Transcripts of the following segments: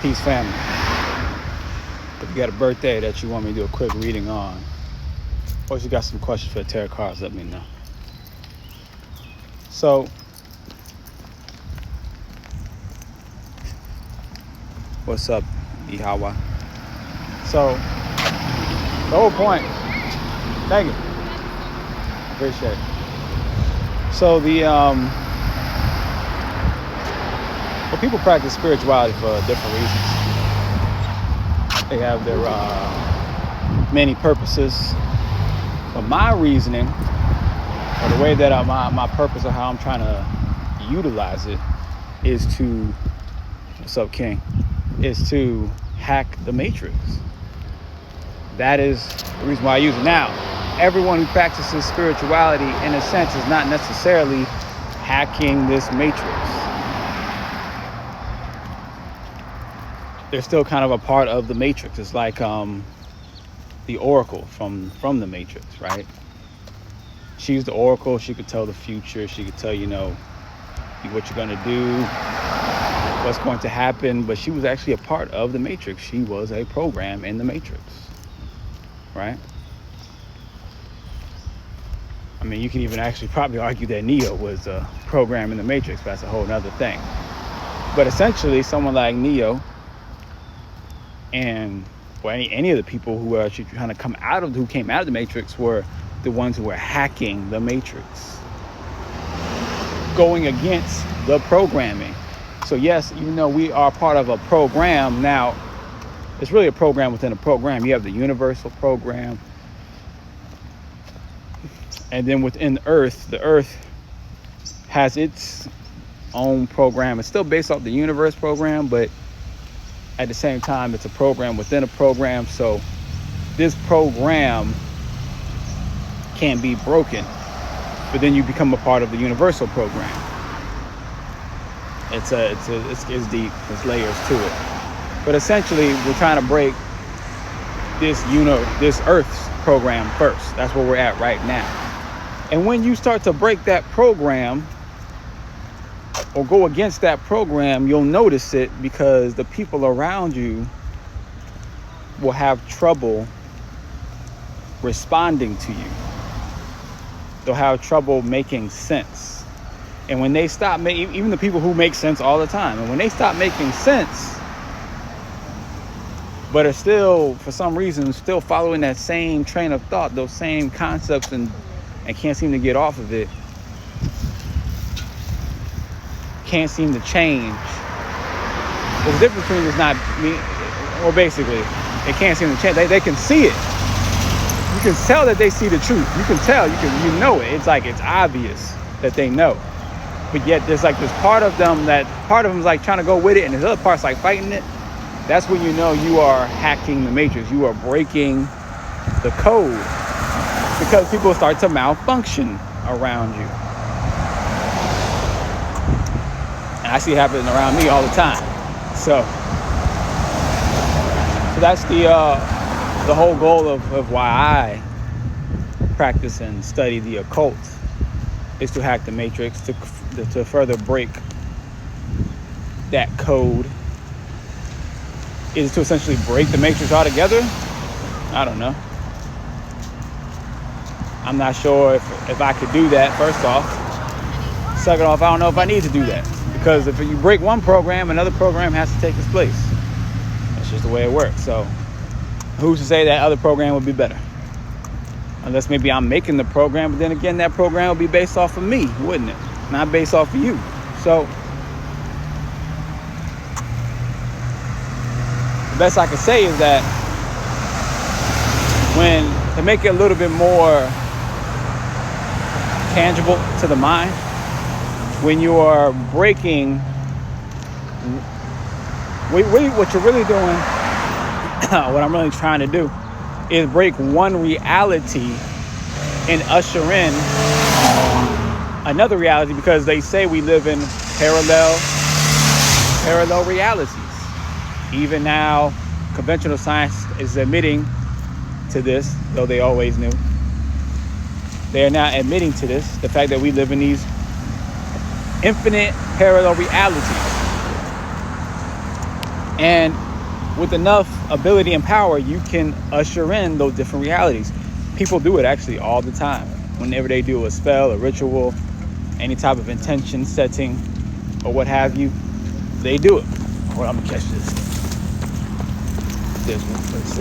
Peace, family. If you got a birthday that you want me to do a quick reading on, or if you got some questions for the tarot cards, let me know. So, what's up, Ihawa? So, the whole point, thank you, appreciate it. So well, people practice spirituality for different reasons. They have their many purposes. But my reasoning, or the way that my purpose, or how I'm trying to utilize it, is to, what's up, King, is to hack the matrix. That is the reason why I use it. Now, everyone who practices spirituality, in a sense, is not necessarily hacking this matrix. They're still kind of a part of the matrix. It's like the Oracle from the Matrix, right? She's the Oracle. She could tell the future. She could tell, what you're going to do, what's going to happen. But she was actually a part of the Matrix. She was a program in the Matrix, right? I mean, you can even actually probably argue that Neo was a program in the Matrix, but that's a whole other thing. But essentially, someone like Neo and any of the people who are actually trying to came out of the Matrix were the ones who were hacking the Matrix, going against the programming. So yes, even though we are part of a program, now it's really a program within a program. You have the universal program, and then within the Earth has its own program. It's still based off the universe program, but at the same time, it's a program within a program. So this program can be broken, but then you become a part of the universal program. It's deep. There's layers to it. But essentially, we're trying to break this Earth's program first. That's where we're at right now. And when you start to break that program, or go against that program, you'll notice it, because the people around you will have trouble responding to you. They'll have trouble making sense. And when they stop making, even the people who make sense all the time, and when they stop making sense, but are still, for some reason, still following that same train of thought, those same concepts, and can't seem to get off of it, can't seem to change. There's a difference between it's not me, or basically, they can't seem to change. They can see it. You can tell that they see the truth. You can tell, you know it. It's like, it's obvious that they know. But yet there's like this part of them's like trying to go with it, and this other part's like fighting it. That's when you know you are hacking the matrix. You are breaking the code, because people start to malfunction around you. And I see it happening around me all the time. So that's the whole goal of why I practice and study the occult, is to hack the matrix, to further break that code. Is to essentially break the matrix altogether? I don't know. I'm not sure if I could do that, first off. Second off, I don't know if I need to do that. Because if you break one program, another program has to take its place. That's just the way it works. So who's to say that other program would be better? Unless maybe I'm making the program, but then again, that program will be based off of me, wouldn't it? Not based off of you. So the best I can say is that to make it a little bit more tangible to the mind, when you are breaking, what you're really doing, what I'm really trying to do, is break one reality and usher in another reality, because they say we live in parallel realities. Even now, conventional science is admitting to this, though they always knew. They are now admitting to this, the fact that we live in these infinite parallel realities. And with enough ability and power, you can usher in those different realities. People do it actually all the time. Whenever they do a spell, a ritual, any type of intention setting, or what have you, they do it. Hold on, I'm gonna catch this. This one. Let's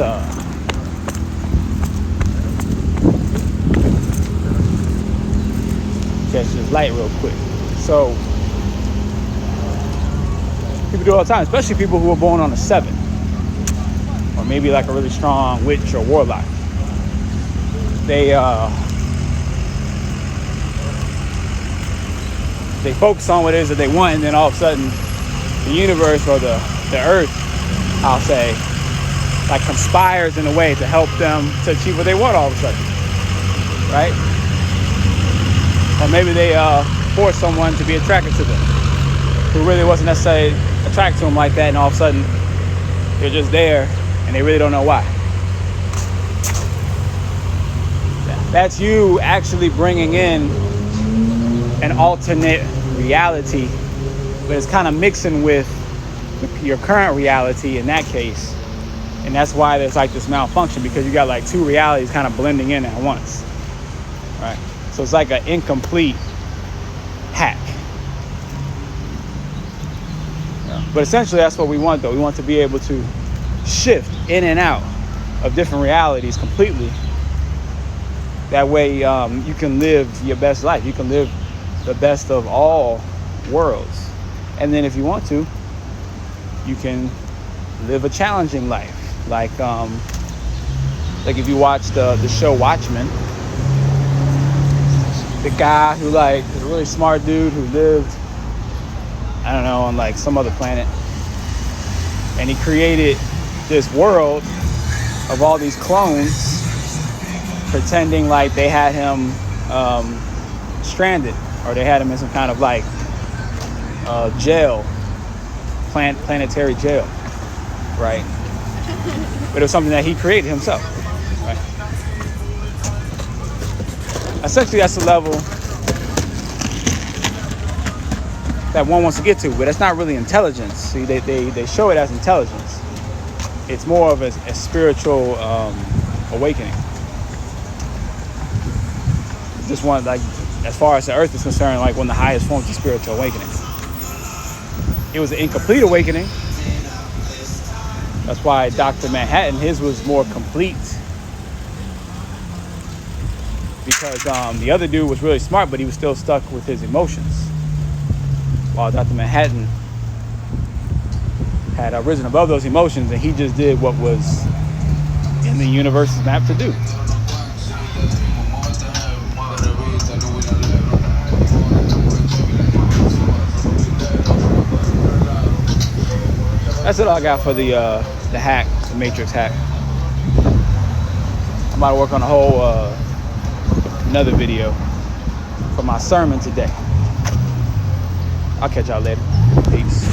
catch this light real quick. So people do it all the time, especially people who are born on a 7, or maybe like a really strong witch or warlock. They focus on what it is that they want, and then all of a sudden the universe or the earth, I'll say, like conspires in a way to help them to achieve what they want all of a sudden, right? Or maybe they force someone to be attracted to them who really wasn't necessarily attracted to them like that, and all of a sudden they're just there and they really don't know why. That's you actually bringing in an alternate reality, but it's kind of mixing with your current reality in that case. And that's why there's like this malfunction, because you got like two realities kind of blending in at once, right? So it's like an incomplete hack. Yeah. But essentially that's what we want, though. We want to be able to shift in and out of different realities completely. That way you can live your best life. You can live the best of all worlds. And then if you want to, you can live a challenging life. Like if you watch the show Watchmen, the guy who like is a really smart dude who lived, I don't know, on like some other planet, and he created this world of all these clones, pretending like they had him stranded, or they had him in some kind of like jail, planetary jail, right? But it was something that he created himself, right? Essentially, that's the level that one wants to get to, but that's not really intelligence. See, they show it as intelligence. It's more of a spiritual awakening. Just one, like, as far as the earth is concerned, like one of the highest forms of spiritual awakening. It was an incomplete awakening. That's why Dr. Manhattan, his was more complete. Because the other dude was really smart, but he was still stuck with his emotions. While Dr. Manhattan had risen above those emotions, and he just did what was in the universe's map to do. That's all I got for the hack, the Matrix hack. I'm about to work on a whole another video for my sermon today. I'll catch y'all later. Peace.